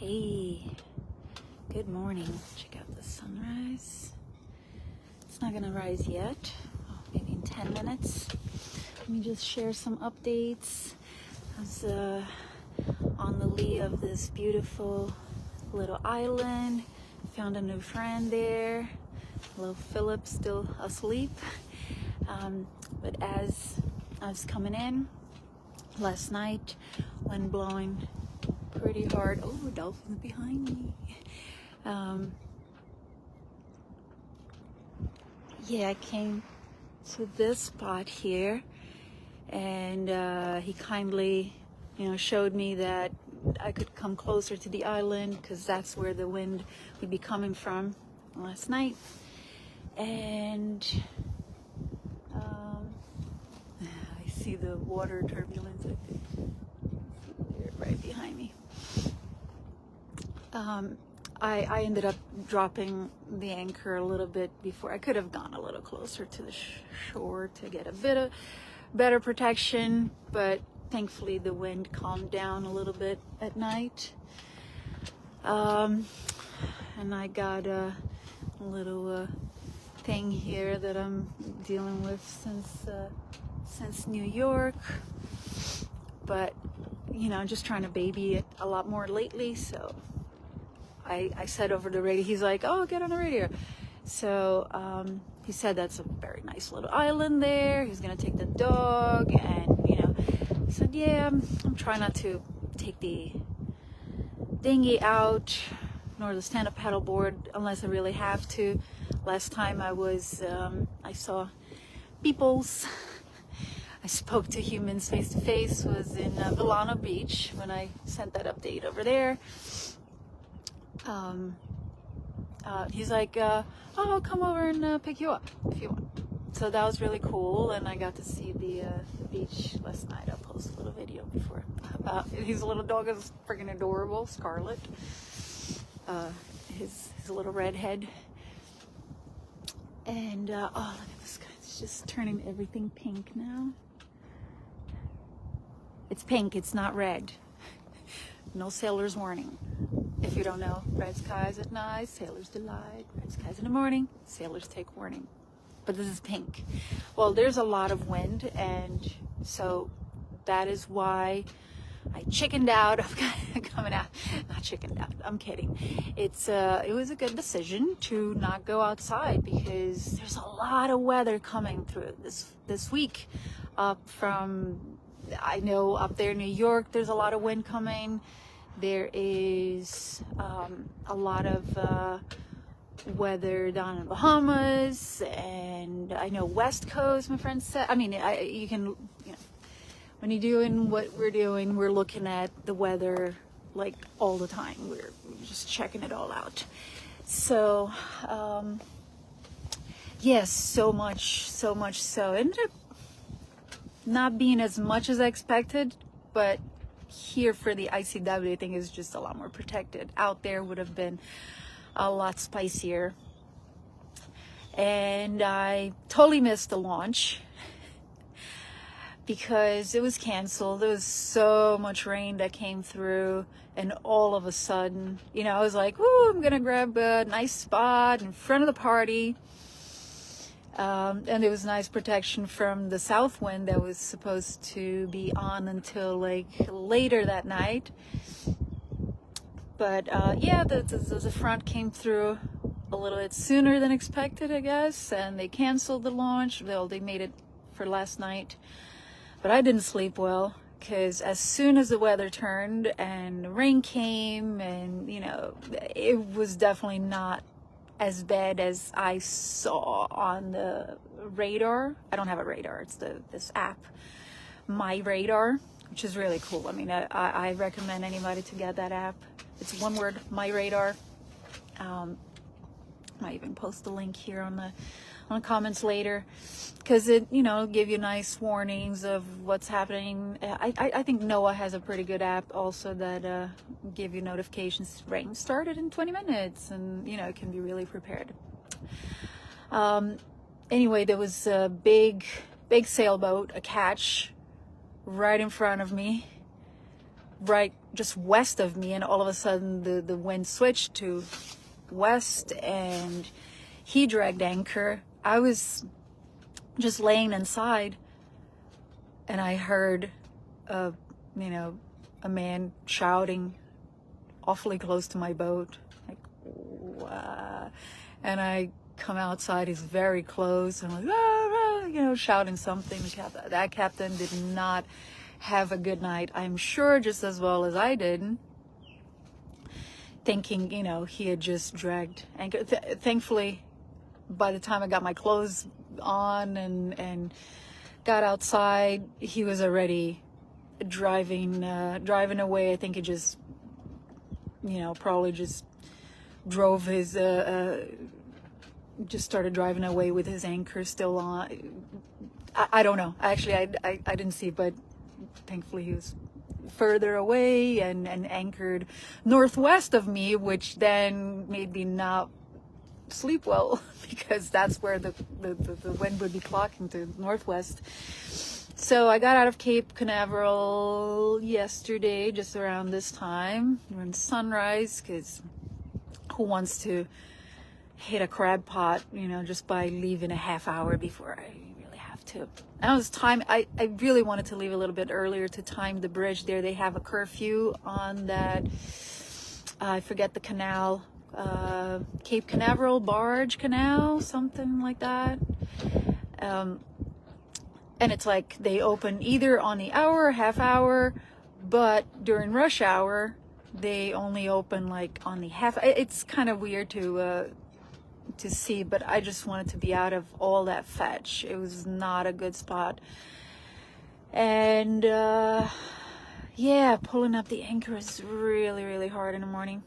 Hey, good morning. Check out the sunrise. It's not gonna rise yet, maybe in 10 minutes. Let me just share some updates. I was on the lee of this beautiful little island. Found a new friend there. Little Philip still asleep. But as I was coming in last night, wind blowing pretty hard. Oh, dolphins behind me. Yeah, I came to this spot here, and he kindly, showed me that I could come closer to the island because that's where the wind would be coming from last night. And I see the water turbulence, I think, right behind me. I ended up dropping the anchor a little bit before. I could have gone a little closer to the shore to get a bit of better protection, but thankfully the wind calmed down a little bit at night. And I got a little thing here that I'm dealing with since New York, but I'm just trying to baby it a lot more lately. So I said over the radio, he's like, "Oh, get on the radio." So he said that's a very nice little island there. He's gonna take the dog, and I said, "Yeah, I'm trying not to take the dinghy out nor the stand-up paddleboard unless I really have to." Last time I was, I saw peoples. I spoke to humans face to face was in Vilano Beach when I sent that update over there. He's like, "Oh, I'll come over and pick you up if you want." So that was really cool, and I got to see the beach last night. I'll post a little video before. His little dog is freaking adorable, Scarlet. His little redhead. And oh, look at this guy! It's just turning everything pink now. It's pink. It's not red. No sailor's warning. If you don't know, red skies at night, sailors delight. Red skies in the morning, sailors take warning. But this is pink. Well, there's a lot of wind, and so that is why I chickened out of coming out. Not chickened out. I'm kidding. It was a good decision to not go outside because there's a lot of weather coming through this week. I know up there in New York, there's a lot of wind coming. There is a lot of weather down in Bahamas, and I know West Coast, my friend said. I mean, you can, when you're doing what we're doing, we're looking at the weather like all the time. We're just checking it all out. So, yes, so much so. It ended up not being as much as I expected, but here for the ICW, I think is just a lot more protected. Out there would have been a lot spicier. And I totally missed the launch because it was canceled. There was so much rain that came through, and all of a sudden, I was like, "Ooh, I'm gonna grab a nice spot in front of the party." And there was nice protection from the south wind that was supposed to be on until like later that night. But yeah, the front came through a little bit sooner than expected, I guess, and they canceled the launch. Well, they made it for last night, but I didn't sleep well because as soon as the weather turned and the rain came, and it was definitely not as bad as I saw on the radar. I don't have a radar. It's this app, My Radar, which is really cool. I mean, I recommend anybody to get that app. It's one word, My Radar. Might even post the link here on the comments later, because it give you nice warnings of what's happening. I think NOAA has a pretty good app also that give you notifications. Rain started in 20 minutes, and it can be really prepared. Anyway, there was a big sailboat, a catch, right in front of me, right just west of me, and all of a sudden the wind switched to west and he dragged anchor. I was just laying inside and I heard a man shouting awfully close to my boat, like, "Wah." And I come outside, he's very close, and I'm like, "Ah, ah," shouting something. That captain did not have a good night, I'm sure, just as well as I did, thinking, he had just dragged anchor. Thankfully, by the time I got my clothes on and got outside, he was already driving away. I think he just, probably just drove his, just started driving away with his anchor still on. I don't know. Actually, I didn't see, but thankfully he was further away and anchored northwest of me, which then made me not sleep well because that's where the wind would be clocking to northwest. So I got out of Cape Canaveral yesterday, just around this time, around sunrise, because who wants to hit a crab pot, just by leaving a half hour before I really have to. And it was time, I really wanted to leave a little bit earlier to time the bridge there. They have a curfew on that, I forget the canal, Cape Canaveral Barge Canal, something like that. And it's like they open either on the hour or half hour, but during rush hour, they only open like on the half. It's kind of weird to see, but I just wanted to be out of all that fetch. It was not a good spot. And yeah, pulling up the anchor is really, really hard in the morning.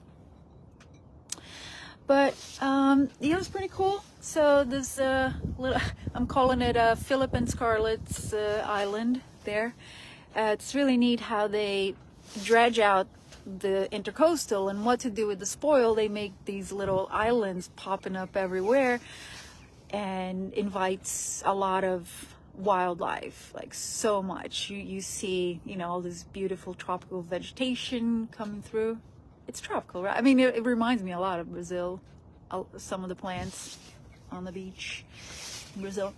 But it was pretty cool. So this little, I'm calling it Philip and Scarlett's Island there. It's really neat how they dredge out the intercoastal, and what to do with the spoil. They make these little islands popping up everywhere and invites a lot of wildlife, like so much. You see, all this beautiful tropical vegetation coming through. It's tropical, right? I mean, it reminds me a lot of Brazil. Some of the plants on the beach in Brazil,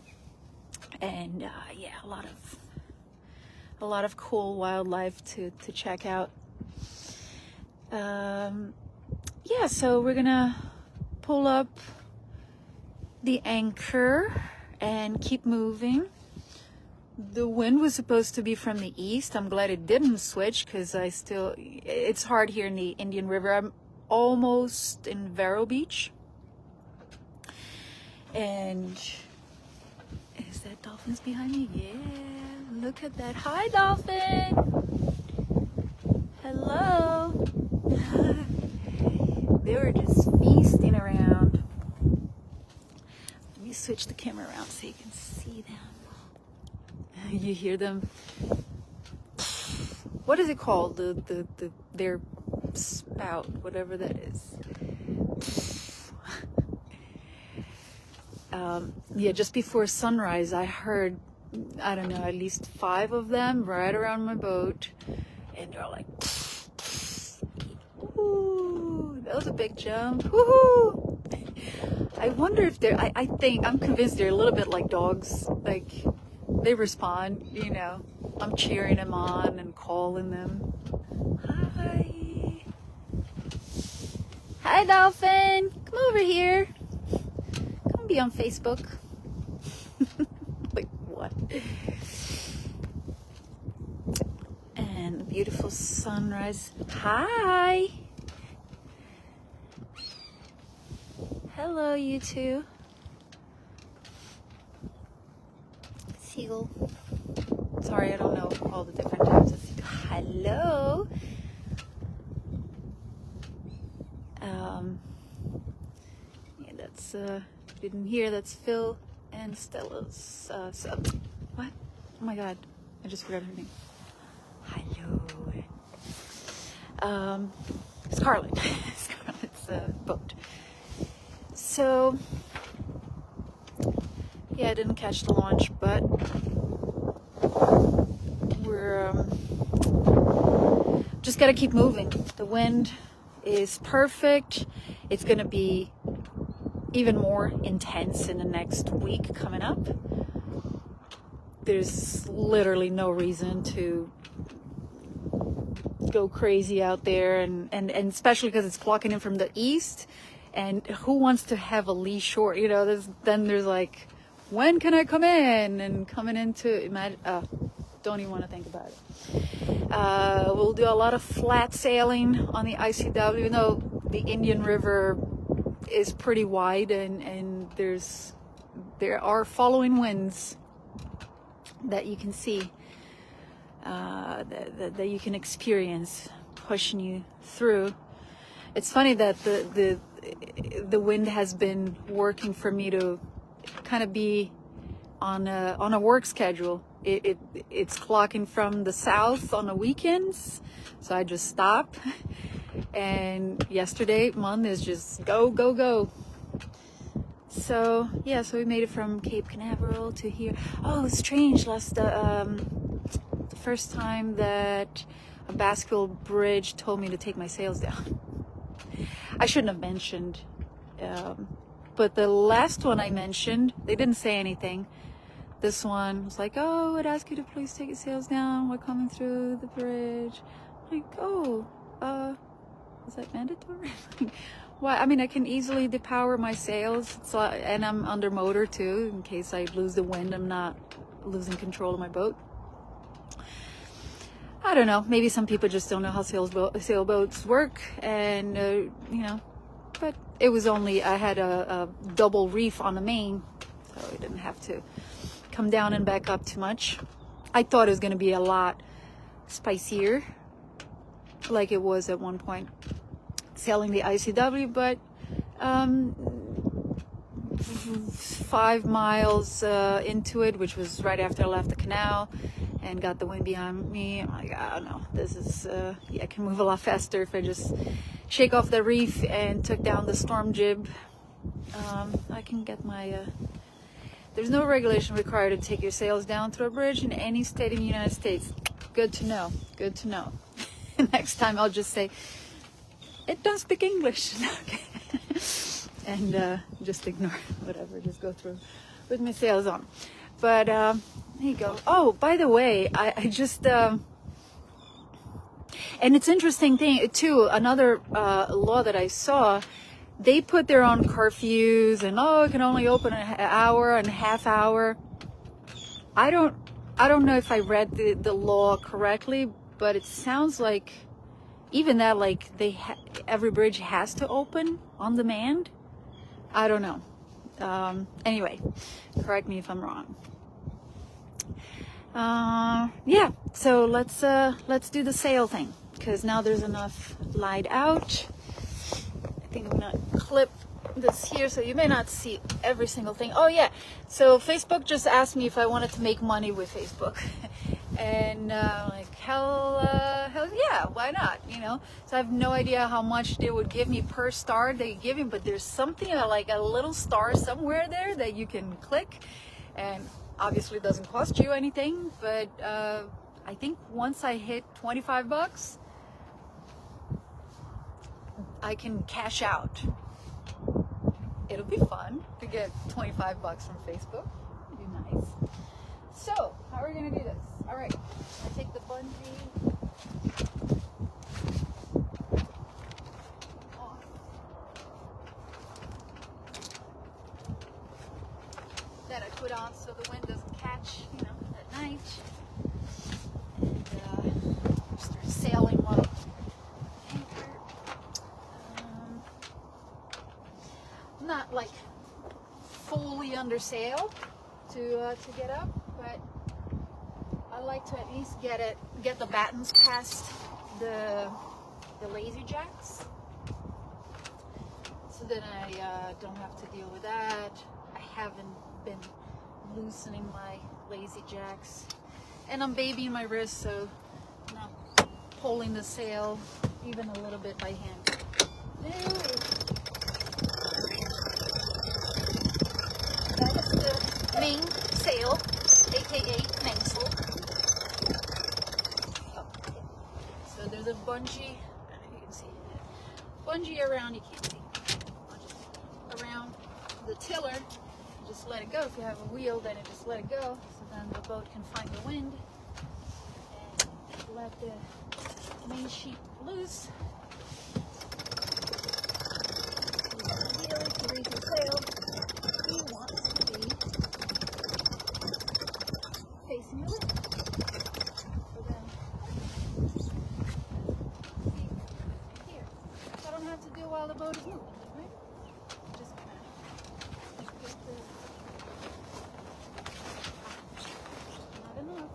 and yeah, a lot of cool wildlife to check out. Yeah, so we're gonna pull up the anchor and keep moving. The wind was supposed to be from the east. I'm glad it didn't switch, because it's hard here in the Indian River. I'm almost in Vero Beach. And is that dolphins behind me? Yeah, look at that. Hi, dolphin. Hello. They were just feasting around. Let me switch the camera around so you can see them. You hear them. What is it called? Their spout, whatever that is. Yeah, just before sunrise, I heard, I don't know, at least 5 of them right around my boat, and they're like, ooh, that was a big jump. Woohoo! I wonder if I'm convinced they're a little bit like dogs. Like, they respond, I'm cheering them on and calling them. Hi. Hi, dolphin. Come over here. Come be on Facebook. Like, what? And the beautiful sunrise. Hi. Hello, you two. Seagull. Sorry, I don't know all the different types of seagull. Hello. Yeah, that's didn't hear. That's Phil and Stella's. What? Oh my God, I just forgot her name. Hello. Scarlett. Scarlett's boat. So, yeah, I didn't catch the launch, but we're just got to keep moving. The wind is perfect. It's going to be even more intense in the next week coming up. There's literally no reason to go crazy out there, and especially because it's clocking in from the east, and who wants to have a lee shore? You know, there's like, when can I come in? And coming into, imagine, don't even want to think about it. We'll do a lot of flat sailing on the ICW. You know, the Indian River is pretty wide, and there are following winds that you can see, that you can experience pushing you through. It's funny that the wind has been working for me to kind of be on a work schedule. It's clocking from the south on the weekends, so I just stop. And yesterday, Monday is just go, go, go. So yeah, so we made it from Cape Canaveral to here. Oh, it's strange. The first time that a basketball bridge told me to take my sails down. I shouldn't have mentioned, but the last one I mentioned, they didn't say anything. This one was like, oh, I'd ask you to please take your sails down. We're coming through the bridge. I'm like, oh, is that mandatory? Why? I mean, I can easily depower my sails, and I'm under motor too, in case I lose the wind. I'm not losing control of my boat. I don't know. Maybe some people just don't know how sailboats work, and you know. But it was only, I had a double reef on the main, so I didn't have to come down and back up too much. I thought it was going to be a lot spicier, like it was at one point sailing the ICW, but 5 miles into it, which was right after I left the canal and got the wind behind me, I'm like, oh no, this is yeah, I can move a lot faster if I just shake off the reef and took down the storm jib. I can get my there's no regulation required to take your sails down through a bridge in any state in the United States. Good to know. Good to know. Next time I'll just say, it don't speak English. And just ignore whatever, just go through with my sails on. But there you go. Oh, by the way, I just and it's interesting thing too, another law that I saw, they put their own curfews, and it can only open an hour and a half hour. I don't know if I read the law correctly, but it sounds like even that, like every bridge has to open on demand. I don't know. Anyway, correct me if I'm wrong. Yeah, so let's do the sail thing, because now there's enough light out. I think I'm gonna clip this here so you may not see every single thing. Oh yeah, so Facebook just asked me if I wanted to make money with Facebook. And like, hell yeah, why not, you know? So I have no idea how much they would give me per star they give me, but there's something like a little star somewhere there that you can click, and obviously it doesn't cost you anything, but I think once I hit $25, I can cash out. It'll be fun to get $25 from Facebook. It'd be nice. So, how are we gonna do this? All right, I take the bungee off. That I put on so the wind doesn't catch, you know, at night. And start sailing while anchor. I'm not like fully under sail to get up, but I like to at least get the battens past the lazy jacks, so then I don't have to deal with that. I haven't been loosening my lazy jacks, and I'm babying my wrist, so I'm not pulling the sail even a little bit by hand. That is the main sail, aka mainsail. So there's a bungee. I don't know if you can see it. Bungee around, you can't see. Around the tiller, just let it go. If you have a wheel, then you just let it go, so then the boat can find the wind. And let the main sheet loose. Ideally, to raise your sail, you want to be facing the wind. So then, see, here. I don't have to do while the boat is moving, right? Just kind of get the, not enough.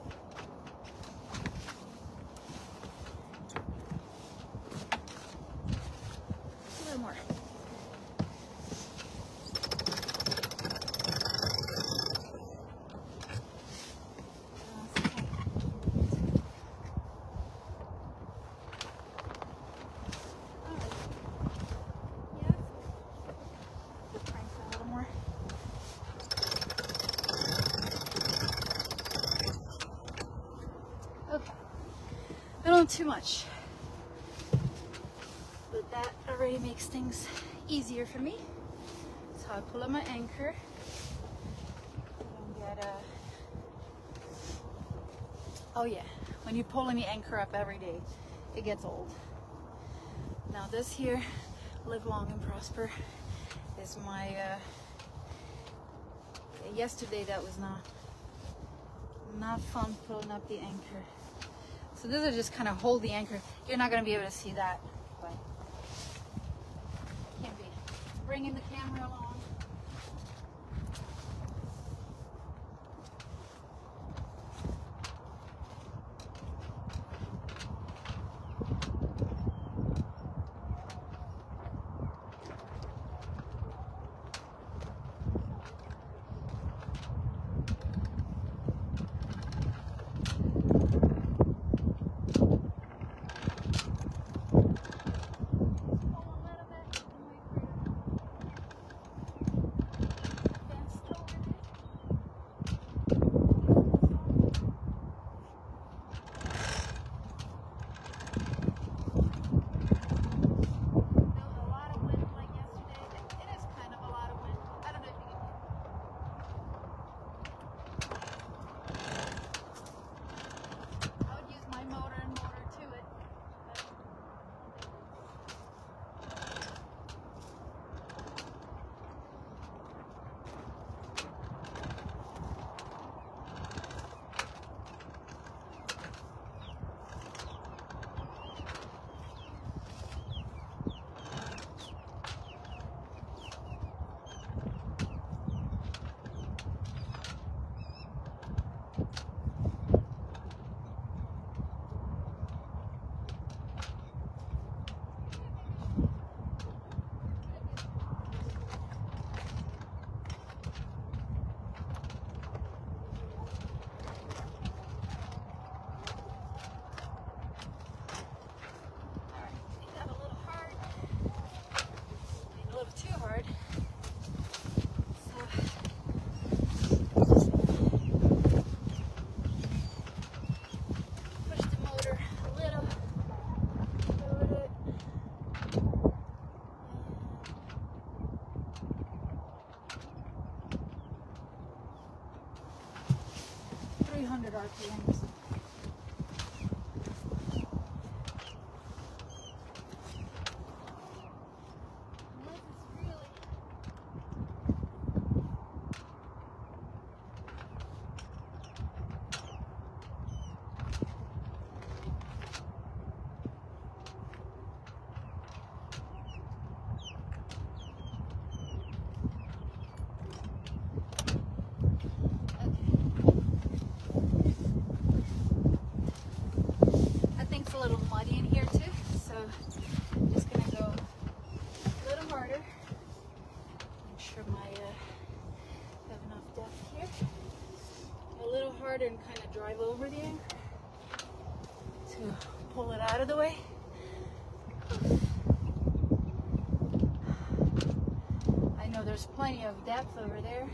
A little more. Not too much, but that already makes things easier for me. So I pull up my anchor and get a, oh yeah, when you're pulling the anchor up every day, it gets old. Now this here, Live Long and Prosper, is my, yesterday that was not fun pulling up the anchor. So this will just kind of hold the anchor. You're not going to be able to see that, but can't be bringing the camera along. RPMs. And kind of drive over the anchor to pull it out of the way. I know there's plenty of depth over there.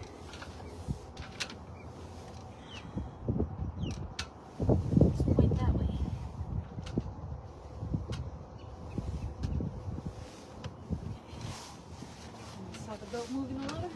Let's point that way. The boat moving a little.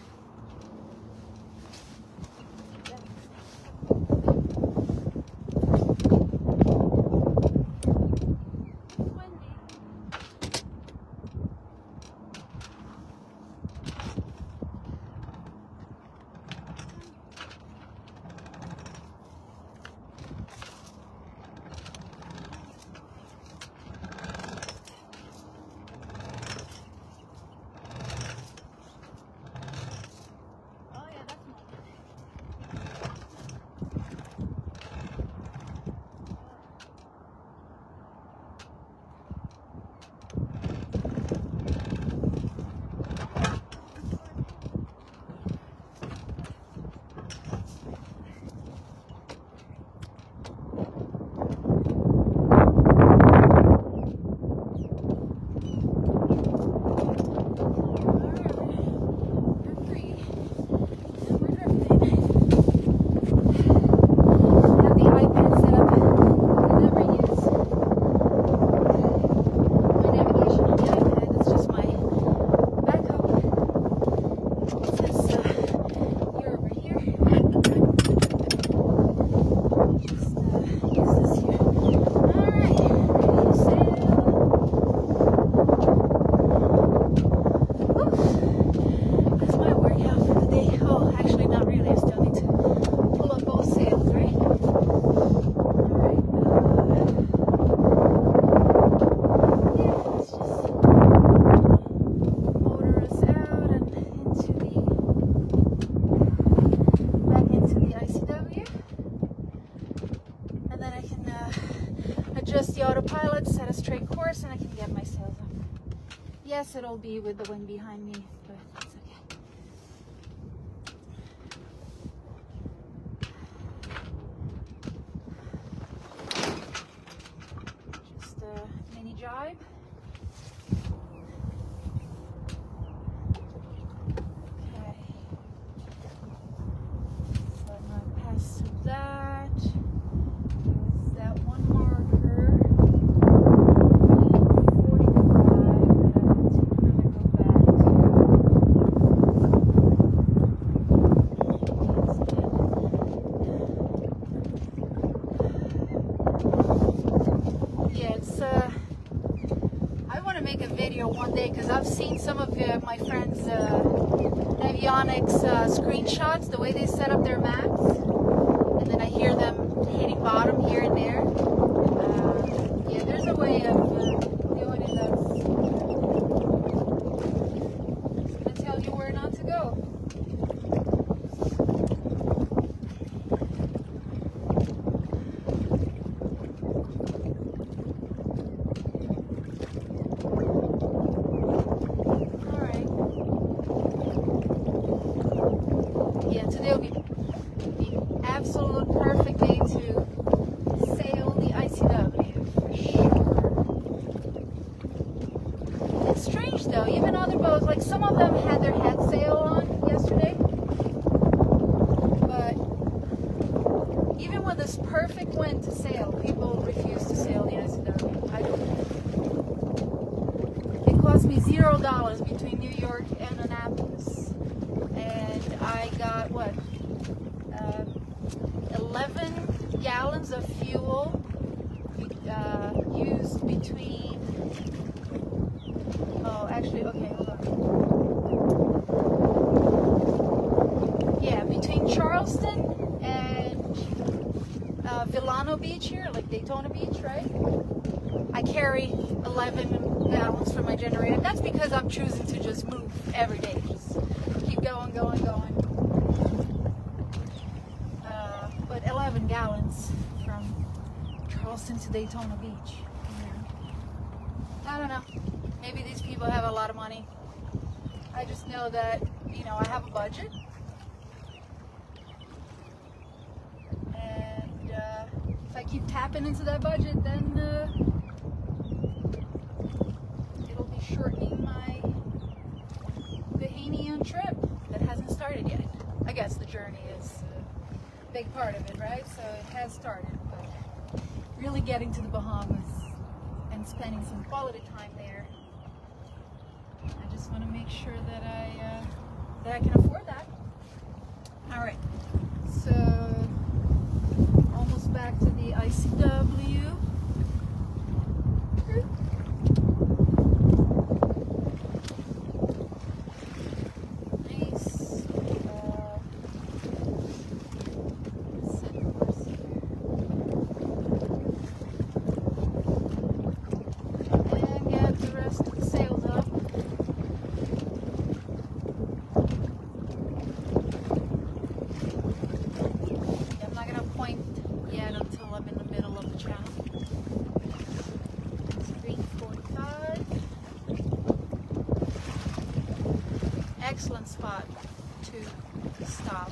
Adjust the autopilot, set a straight course, and I can get my sails up. Yes, it'll be with the wind behind me, but it's okay. Just a mini jibe. Okay. So I'm going to pass through that. There's that one marker. 45. Yeah, it's I want to make a video one day because I've seen some of my friends' avionics screenshots, the way they set up their maps, and then I hear them hitting bottom here and there. Yeah, there's a way of doing it that's going to tell you where not to go. Yeah, today will be the absolute perfect day to sail the ICW for sure. It's strange though, even other boats, like some of them had their head sail on yesterday, but even with this perfect wind to sail, people refuse to sail the ICW. I don't know. It cost me $0 between New York and Annapolis. And I got, what, 11 gallons of fuel used between, oh, actually, okay, hold on. Yeah, between Charleston and Villano Beach here, like Daytona Beach, right? I carry 11 gallons for my generator. That's because I'm choosing to just move every day. Just keep going. But 11 gallons from Charleston to Daytona Beach. Yeah. I don't know. Maybe these people have a lot of money. I just know that, you know, I have a budget. And if I keep tapping into that budget, then it'll be shortening my Bahamian trip that hasn't started yet. I guess the journey is a big part of it, right? So it has started, but really getting to the Bahamas and spending some quality time there I just want to make sure that I can afford that. All right, so almost back to the ICW. Excellent spot to stop.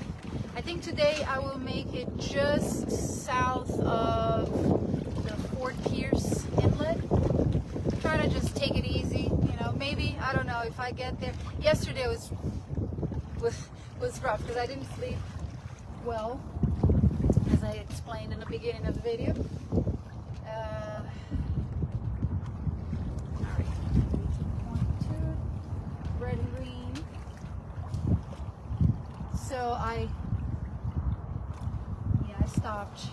I think today I will make it just south of the Fort Pierce Inlet. Try to just take it easy, you know. Maybe, I don't know if I get there. Yesterday was rough because I didn't sleep well, as I explained in the beginning of the video. Red and green. So I stopped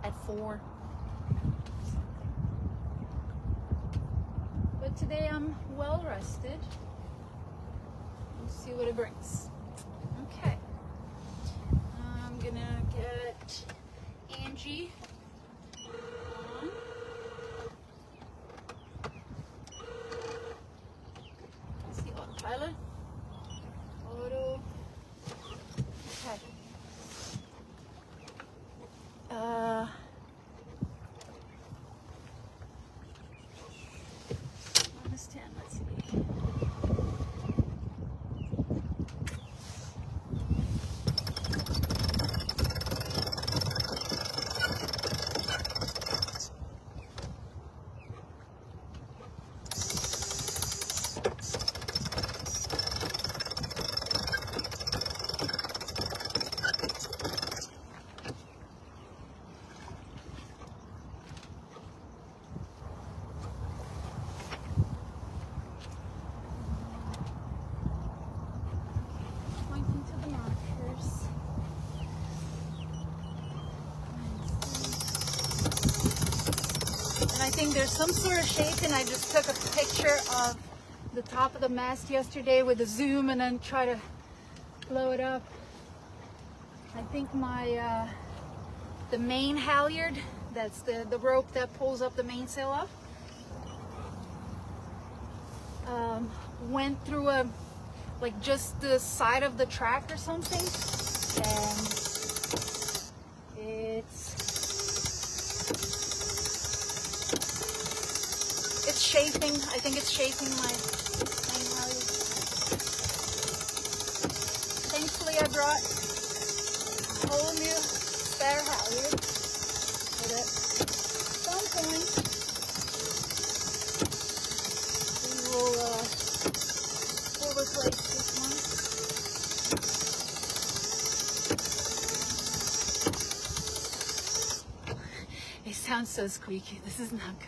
at 4. But today I'm well rested. We'll see what it brings. Okay. I'm gonna get Angie on. Let's see, autopilot. Auto. Okay. Understand, let's see. I think there's some sort of shaking. I just took a picture of the top of the mast yesterday with a zoom and then try to blow it up. I think my the main halyard, that's the rope that pulls up the mainsail up, went through like just the side of the track or something, and it's shaping. I think it's shaping my main halyard. Thankfully I brought a whole new spare halyard so that at some point we'll replace this one. It sounds so squeaky. This is not good.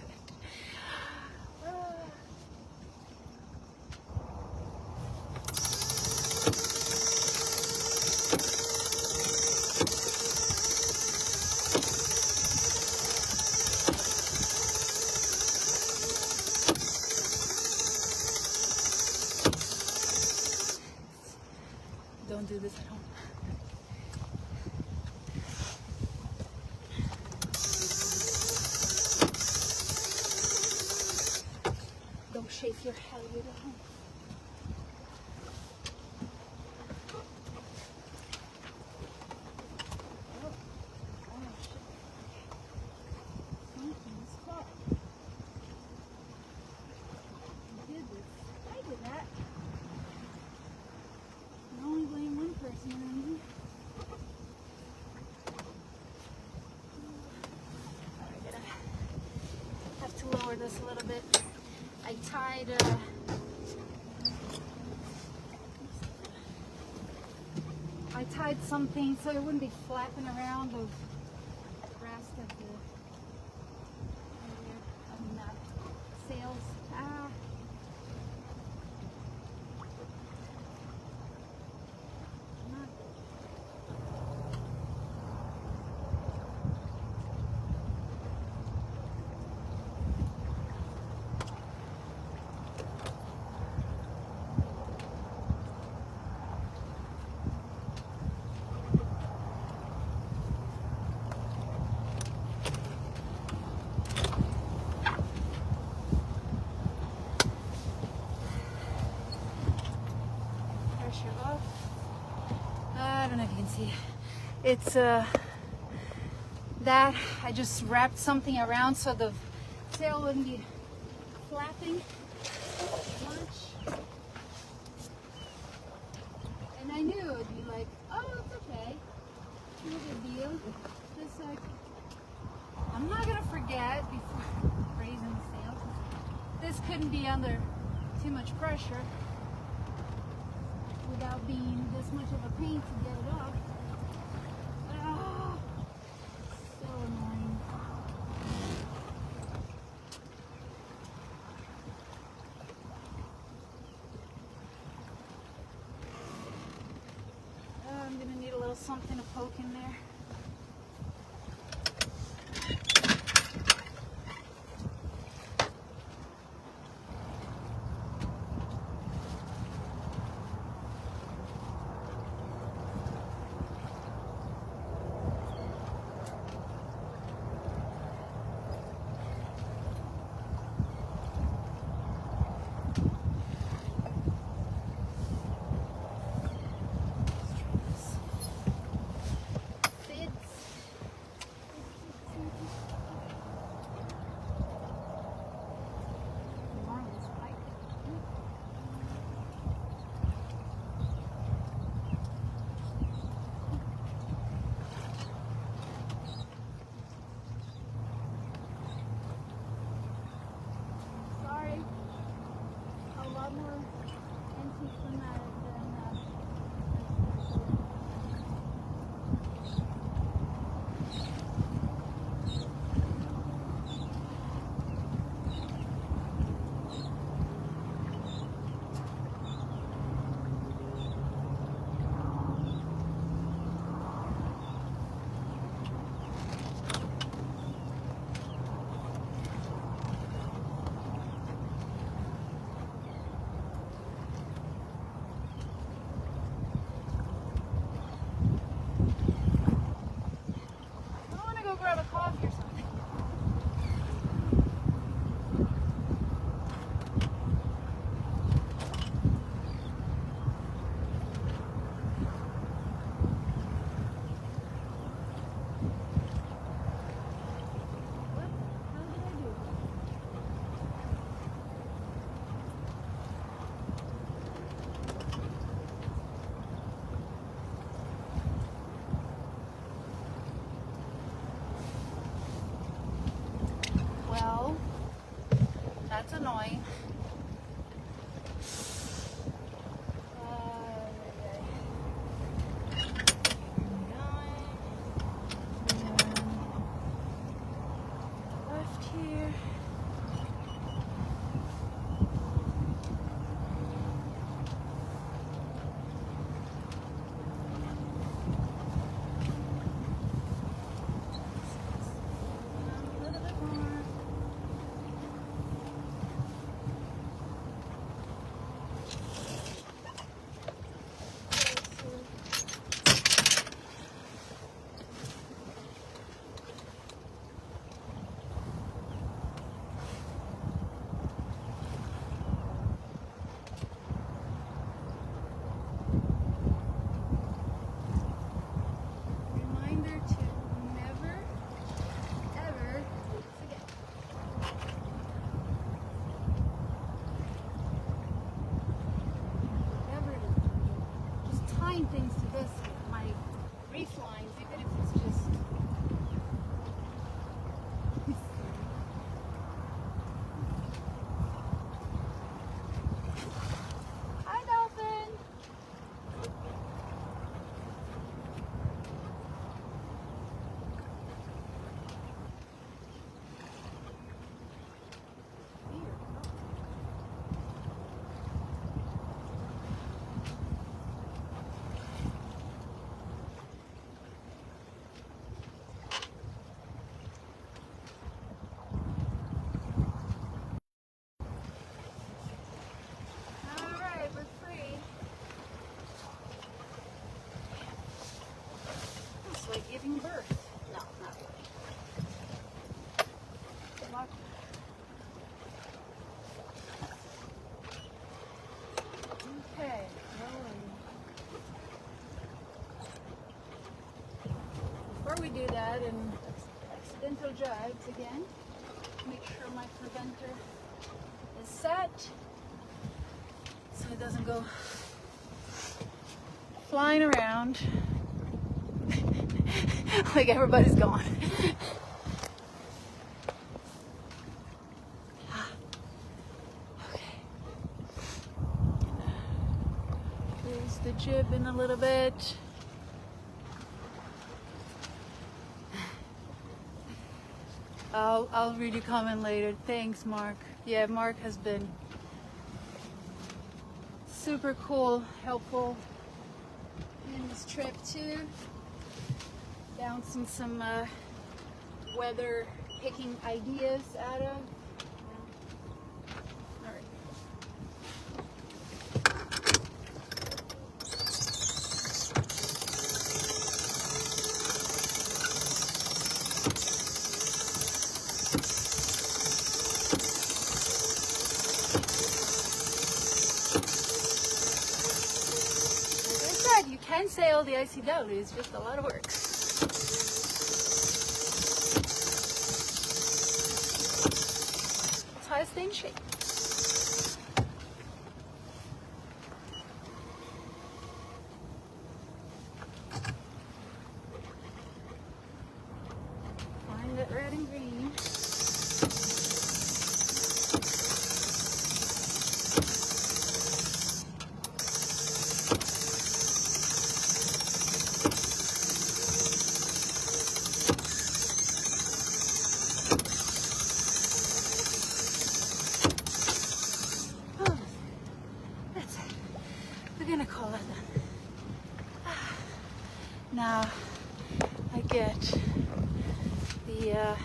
Don't do this at home. Don't shake your halyard at home. Lower this a little bit. I tied something so it wouldn't be flapping around of rest of the sails. see. It's that I just wrapped something around so the tail wouldn't be flapping much. And I knew it would be like, oh, it's okay. No big deal. Just like, I'm not gonna forget before raising the sail. This couldn't be under too much pressure without being this much of a pain to get it off. Ah, so annoying. I'm gonna need a little something to poke in there. Grab a coffee or something. Well, that's annoying. Left here. jives again. Make sure my preventer is set so it doesn't go flying around like everybody's gone. Okay. Raise the jib in a little bit. I'll read your comment later. Thanks, Mark. Yeah, Mark has been super cool, helpful in this trip too. Bouncing some weather picking ideas out of. All right. You can say all the ICW, it's just a lot of work. That's how I stay in shape. Find it red and green. Call it then. Now I get the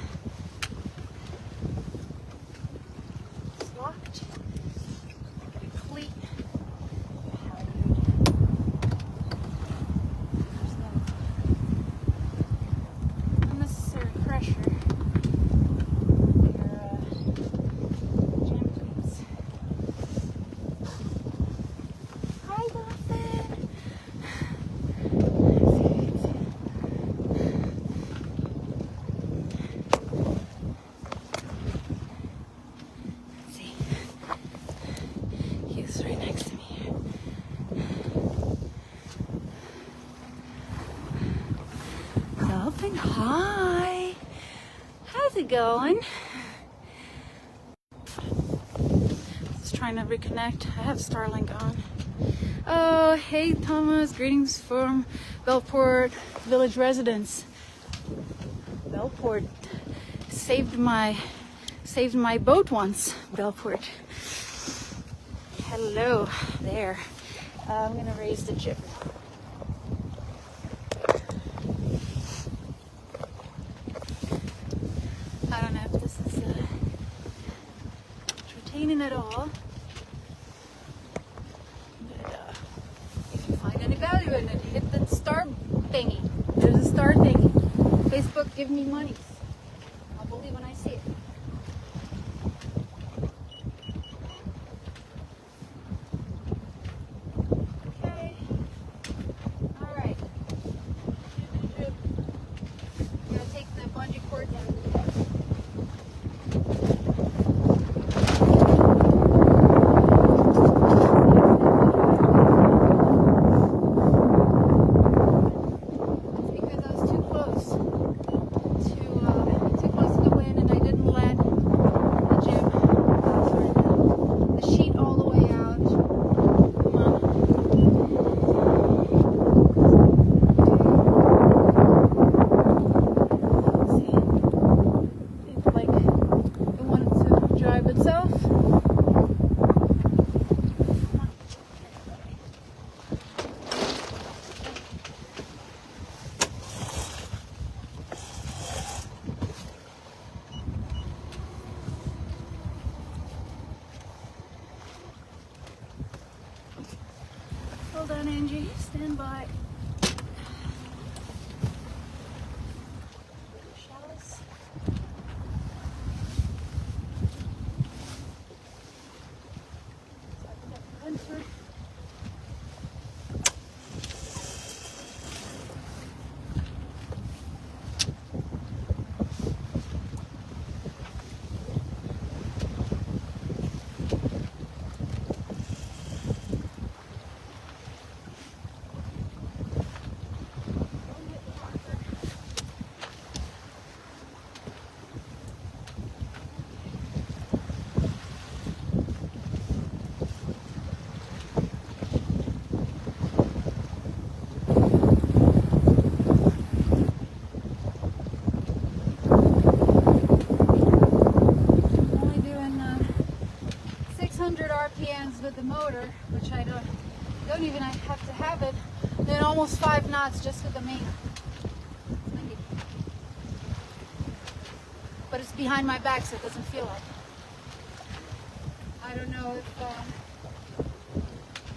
locked, cleat. There's no unnecessary pressure. Right next to me here. Dolphin, hi. How's it going? Just trying to reconnect. I have Starlink on. Oh, hey Thomas. Greetings from Bellport Village residents. Bellport saved my boat once. Bellport. Hello there. I'm gonna raise the jib. I don't know if this is entertaining at all, but if you find any value in it, hit the star thingy. There's a star thingy. Facebook, give me money. I'll believe when I see it. Hold on, Angie. Stand by. Chalice. 600 RPMs with the motor, which I don't even have to have it, then almost 5 knots just with the main. But it's behind my back, so it doesn't feel like it. I don't know if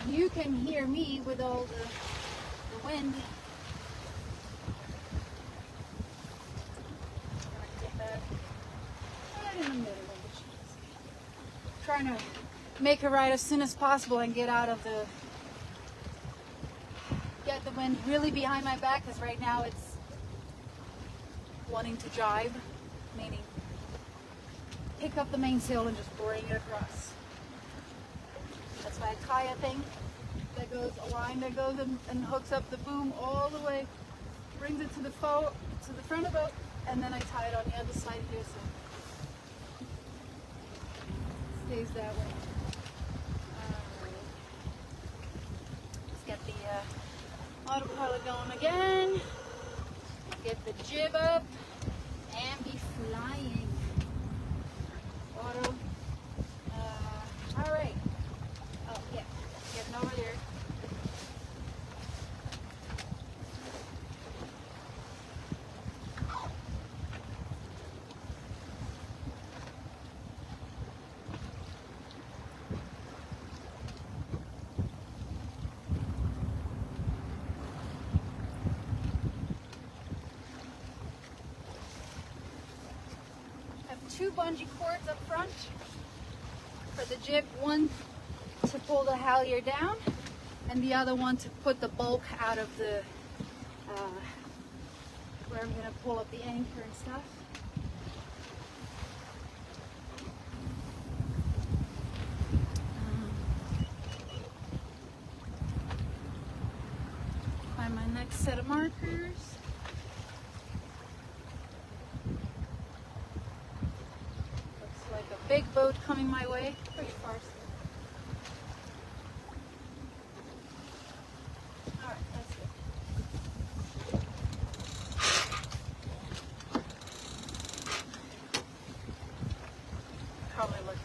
you can hear me with all the wind. Trying to make a ride as soon as possible and get the wind really behind my back, because right now it's wanting to jibe, meaning pick up the mainsail and just bring it across. That's my kaya thing that goes, a line that goes and hooks up the boom all the way, brings it to the front of the boat, and then I tie it on the other side here so it stays that way. Let's get the autopilot going again. Get the jib up and be flying. Auto. All right. Oh yeah, getting over there. Two bungee cords up front for the jib, one to pull the halyard down and the other one to put the bulk out of the where I'm going to pull up the anchor and stuff. Find my next set of markers. Big boat coming my way, pretty far still. Alright, that's it. Probably look.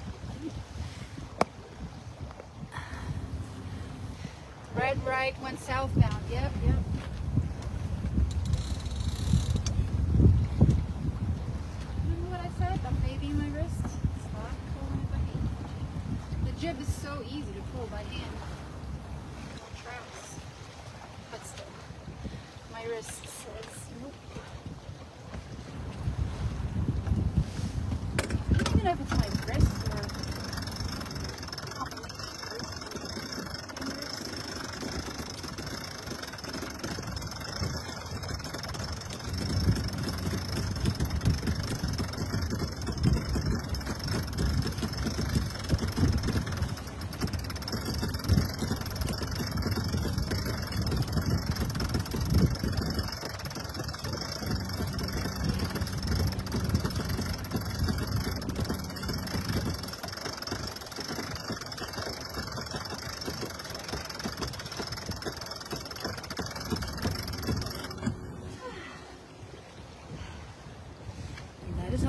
Red right went southbound, yep. Remember what I said? I'm babying my wrist. The jib is so easy to pull by hand. No traps. But still, my wrist says nope. Even if it's my wrist or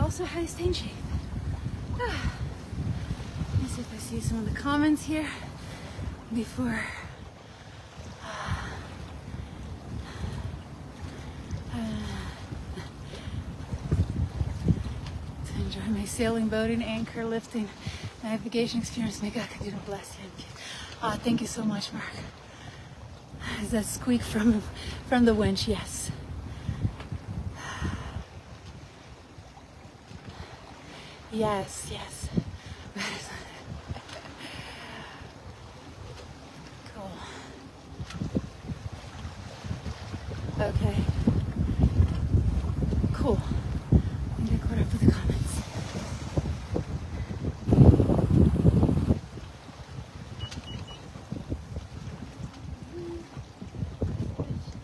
also high stay in shape. Let me see if I see some of the comments here before to enjoy my sailing boat and anchor lifting navigation experience. May God continue to bless you. Thank you so much, Mark. Is that squeak from the winch? Yes. Yes. Cool. Okay. Cool. I'm gonna get caught up with the comments.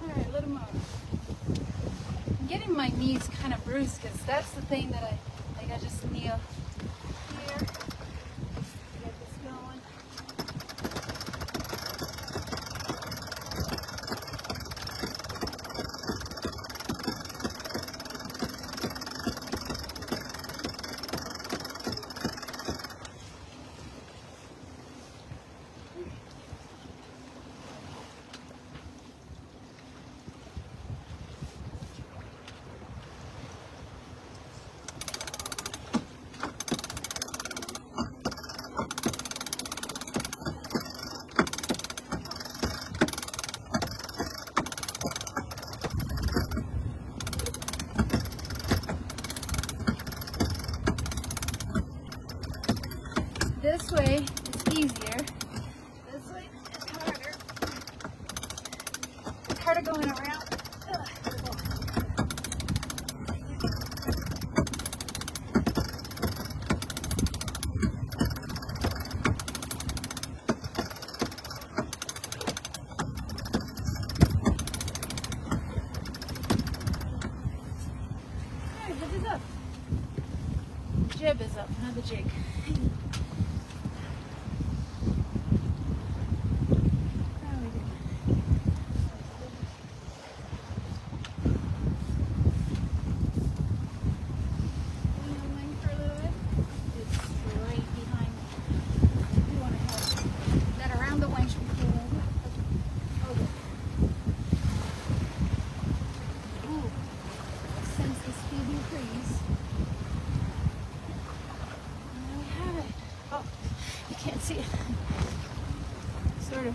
Alright, a little more. I'm getting my knees kind of bruised because that's the thing that I just kneel here, get this going. jib is up, not the jig. Can't see it. Sort of